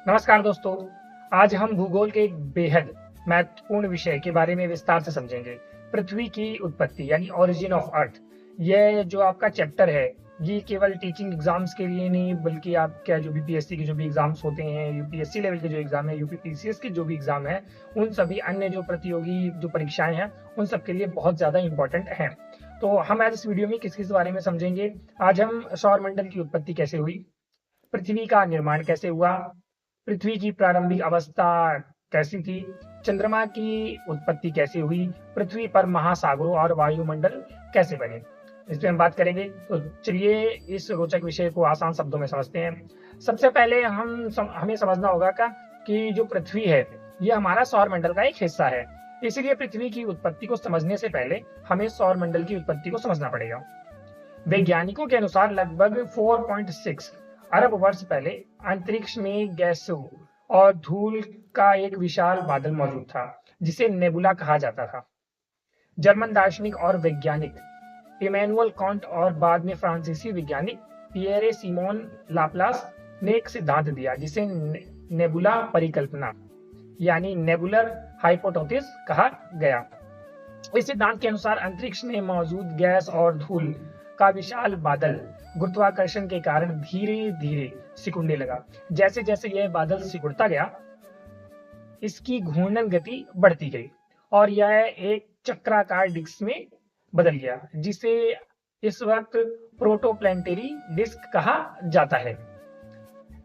नमस्कार दोस्तों। आज हम भूगोल के एक बेहद महत्वपूर्ण विषय के बारे में विस्तार से समझेंगे। पृथ्वी की उत्पत्ति यानी ओरिजिन ऑफ अर्थ। यह जो आपका चैप्टर है, ये केवल टीचिंग एग्जाम्स के लिए नहीं बल्कि आपका जो बीपीएससी के जो भी एग्जाम्स होते हैं, यूपीएससी लेवल के जो एग्जाम है, यूपीपीसीएस के जो भी एग्जाम है, उन सभी अन्य जो प्रतियोगी जो परीक्षाएं हैं, उन सब के लिए बहुत ज्यादा इंपॉर्टेंट है। तो हम आज इस वीडियो में किस किस बारे में समझेंगे। आज हम सौर मंडल की उत्पत्ति कैसे हुई, पृथ्वी का निर्माण कैसे हुआ, पृथ्वी की प्रारंभिक अवस्था कैसी थी, चंद्रमा की उत्पत्ति कैसे हुई, पृथ्वी पर महासागरों और वायुमंडल कैसे बने, इस पे हम बात करेंगे। तो चलिए इस रोचक विषय को आसान शब्दों में समझते हैं। सबसे पहले हमें समझना होगा कि जो पृथ्वी है ये हमारा सौर मंडल का एक हिस्सा है। इसीलिए पृथ्वी की उत्पत्ति को समझने से पहले हमें सौर मंडल की उत्पत्ति को समझना पड़ेगा। वैज्ञानिकों के अनुसार लगभग 4.6 अरब वर्ष पहले अंतरिक्ष में गैसों और धूल का एक विशाल बादल मौजूद था जिसे नेबुला कहा जाता था। जर्मन दार्शनिक और वैज्ञानिक इमैनुअल कांट और बाद में फ्रांसीसी वैज्ञानिक पियरे सिमोन लाप्लास ने एक सिद्धांत दिया जिसे नेबुला परिकल्पना यानी नेबुलर हाइपोथेसिस कहा गया। इस सिद्धांत के अनुसार अंतरिक्ष में मौजूद गैस और धूल का विशाल बादल गुरुत्वाकर्षण के कारण धीरे धीरे सिकुड़ने लगा। जैसे जैसे यह बादल सिकुड़ता गया, इसकी घूर्णन गति बढ़ती गई और यह एक चक्राकार डिस्क में बदल गया, जिसे इस वक्त प्रोटोप्लैनेटरी डिस्क कहा जाता है।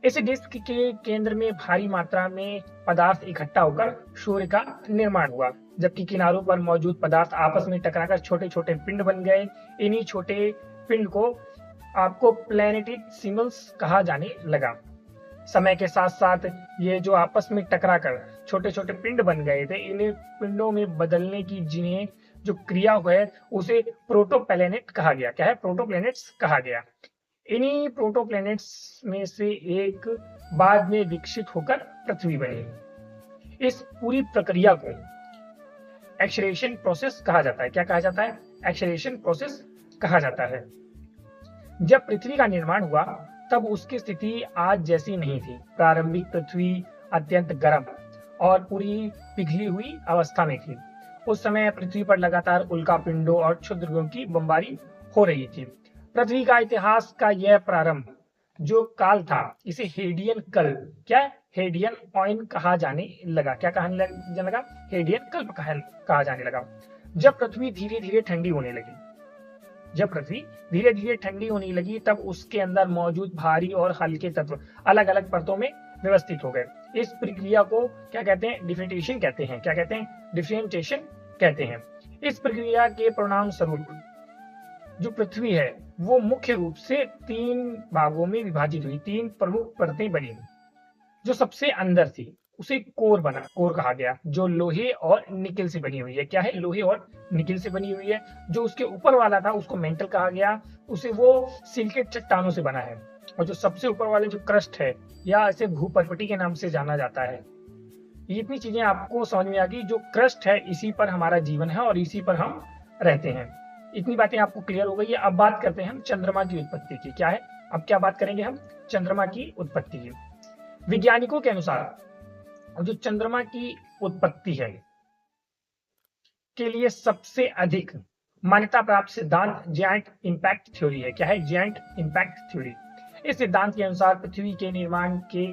इस डिस्क के केंद्र में भारी मात्रा में पदार्थ इकट्ठा होकर सूर्य का निर्माण हुआ, जबकि किनारों पर मौजूद पदार्थ आपस में टकराकर छोटे छोटे पिंड बन गए। इन्हीं छोटे पिंड को आपको प्लैनेटेसिमल्स कहा जाने लगा। समय के साथ साथ ये जो आपस में टकराकर छोटे छोटे पिंड बन गए थे, इन्हें पिंडों में बदलने की जिन्हें जो क्रिया हुई उसे प्रोटोप्लैनेट कहा गया। क्या है? प्रोटोप्लैनेट्स कहा गया। इन्हीं प्रोटोप्लैनेट्स में से एक बाद में विकसित होकर पृथ्वी बनी। इस पूरी प्रक्रिया को एक्सेलरेशन प्रोसेस कहा जाता है। क्या कहा जाता है? एक्सेलरेशन प्रोसेस कहा जाता है। जब पृथ्वी का निर्माण हुआ तब उसकी स्थिति आज जैसी नहीं थी। प्रारंभिक पृथ्वी अत्यंत गर्म और पूरी पिघली हुई अवस्था में थी। उस समय पृथ्वी पर लगातार उल्कापिंडों और क्षुद्रग्रहों की बमबारी हो रही थी। पृथ्वी का इतिहास का यह प्रारंभ जो काल था, इसे हेडियन कल्प, क्या हेडियन ऑयन कहा जाने लगा। क्या कहने लगा? हेडियन कल्प कहा जाने लगा। जब पृथ्वी धीरे धीरे ठंडी होने लगी तब उसके अंदर मौजूद भारी और हल्के तत्व अलग अलग परतों में व्यवस्थित हो गए। इस प्रक्रिया को क्या कहते हैं? डिफरेंशिएशन कहते हैं। क्या कहते हैं? डिफरेंशिएशन कहते हैं। इस प्रक्रिया के परिणाम स्वरूप जो पृथ्वी है वो मुख्य रूप से 3 भागों में विभाजित हुई। 3 प्रमुख परतें बनी। जो सबसे अंदर थी उसे कोर कहा गया, जो लोहे और निकेल से बनी हुई है। क्या है? लोहे और निकेल से बनी हुई है। जो उसके ऊपर वाला था उसको मेंटल कहा गया, उसे वो सिलिकेट चट्टानों से बना है। और जो सबसे ऊपर वाले जो क्रस्ट है या इसे भूपर्पटी के नाम से जाना जाता है। ये इतनी चीजें आपको समझ में आ गई। जो क्रस्ट है इसी पर हमारा जीवन है और इसी पर हम रहते हैं। इतनी बातें आपको क्लियर हो गई है। अब बात करते हैं हम चंद्रमा की उत्पत्ति की। क्या है? अब क्या बात करेंगे हम? चंद्रमा की उत्पत्ति की। वैज्ञानिकों के अनुसार जो चंद्रमा की उत्पत्ति है के लिए सबसे अधिक मान्यता प्राप्त सिद्धांत जायंट इंपैक्ट थ्योरी है। क्या है? Giant impact theory. इस सिद्धांत के अनुसार पृथ्वी के निर्माण के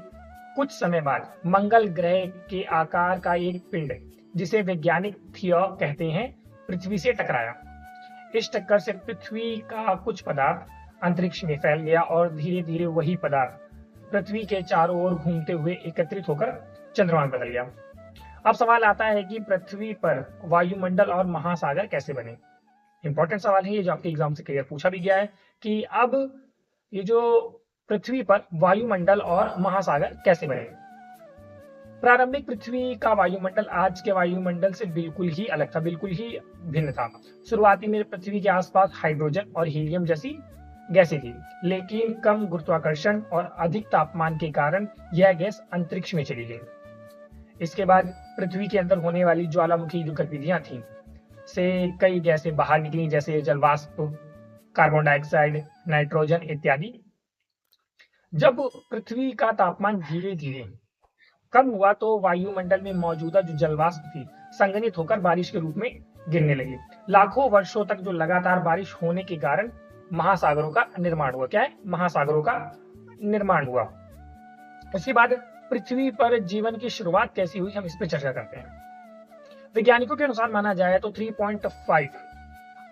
कुछ समय बाद मंगल ग्रह के आकार का एक पिंड, जिसे वैज्ञानिक थियो कहते हैं, पृथ्वी से टकराया। इस टक्कर से पृथ्वी का कुछ पदार्थ अंतरिक्ष में फैल गया और धीरे धीरे वही पदार्थ पृथ्वी के चारों ओर घूमते हुए एकत्रित होकर चंद्रमा में बदल गया। अब सवाल आता है कि पृथ्वी पर वायुमंडल और महासागर कैसे बने। इंपॉर्टेंट सवाल है ये, जो आपके एग्जाम से क्लियर पूछा भी गया है कि अब ये जो पृथ्वी पर वायुमंडल और महासागर कैसे बने। प्रारंभिक पृथ्वी का वायुमंडल आज के वायुमंडल से बिल्कुल ही अलग था, बिल्कुल ही भिन्न था। शुरुआती में पृथ्वी के आसपास हाइड्रोजन और हीलियम जैसी गैसें थी, लेकिन कम गुरुत्वाकर्षण और अधिक तापमान के कारण यह गैस अंतरिक्ष में चली गई। इसके बाद पृथ्वी के अंदर होने वाली ज्वालामुखी जो गतिविधियां थी से कई गैसें बाहर निकली, जैसे जलवाष्प, कार्बन डाइऑक्साइड, नाइट्रोजन इत्यादि। जब पृथ्वी का तापमान धीरे धीरे कम हुआ तो वायुमंडल में मौजूदा जो जलवाष्प थी संघनित होकर बारिश के रूप में गिरने लगी। लाखों वर्षों तक जो लगातार बारिश होने के कारण महासागरों का निर्माण हुआ। क्या है? महासागरों का निर्माण हुआ। उसके बाद पृथ्वी पर जीवन की शुरुआत कैसी हुई, हम इस पर चर्चा करते हैं। वैज्ञानिकों के अनुसार माना जाए तो 3.5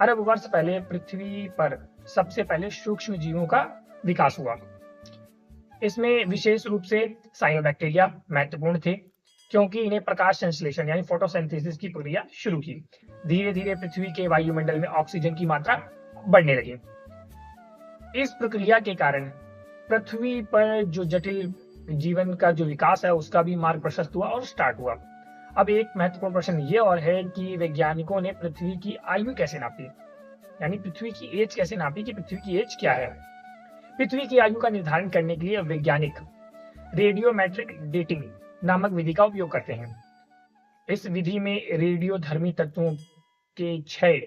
अरब वर्ष पहले पृथ्वी पर सबसे पहले सूक्ष्म जीवों का विकास हुआ। इसमें विशेष रूप से साइनोबैक्टीरिया महत्वपूर्ण थे, क्योंकि इन्हें प्रकाश संश्लेषण यानी फोटोसिंथेसिस की प्रक्रिया शुरू की। धीरे धीरे पृथ्वी के वायुमंडल में ऑक्सीजन की मात्रा बढ़ने लगी। इस प्रक्रिया के कारण पृथ्वी पर जो जटिल जीवन का जो विकास है उसका भी मार्ग प्रशस्त हुआ और स्टार्ट हुआ। अब एक महत्वपूर्ण प्रश्न ये और है कि वैज्ञानिकों ने पृथ्वी की आयु कैसे नापी, यानी पृथ्वी की एज कैसे नापी कि पृथ्वी की एज क्या है। पृथ्वी की आयु का निर्धारण करने के लिए वैज्ञानिक रेडियोमेट्रिक डेटिंग नामक विधि का उपयोग करते हैं। इस विधि में रेडियोधर्मी तत्वों के क्षय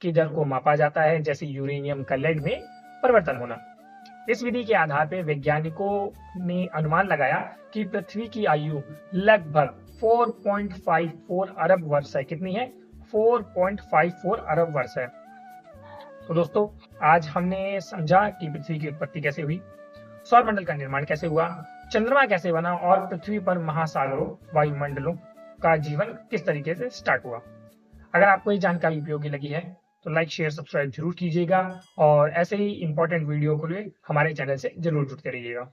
की दर को मापा जाता है, जैसे यूरेनियम का लेड में परिवर्तन होना। इस विधि के आधार पर वैज्ञानिकों ने अनुमान लगाया कि पृथ्वी की आयु लगभग 4.54 अरब वर्ष है। कितनी है? 4.54 अरब वर्ष है। तो दोस्तों, आज हमने समझा कि पृथ्वी की उत्पत्ति कैसे हुई, सौरमंडल का निर्माण कैसे हुआ, चंद्रमा कैसे बना और पृथ्वी पर महासागरों वायुमंडलों का जीवन किस तरीके से स्टार्ट हुआ। अगर आपको ये जानकारी उपयोगी लगी है तो लाइक शेयर सब्सक्राइब जरूर कीजिएगा और ऐसे ही इंपॉर्टेंट वीडियो के लिए हमारे चैनल से जरूर जुड़ते रहिएगा।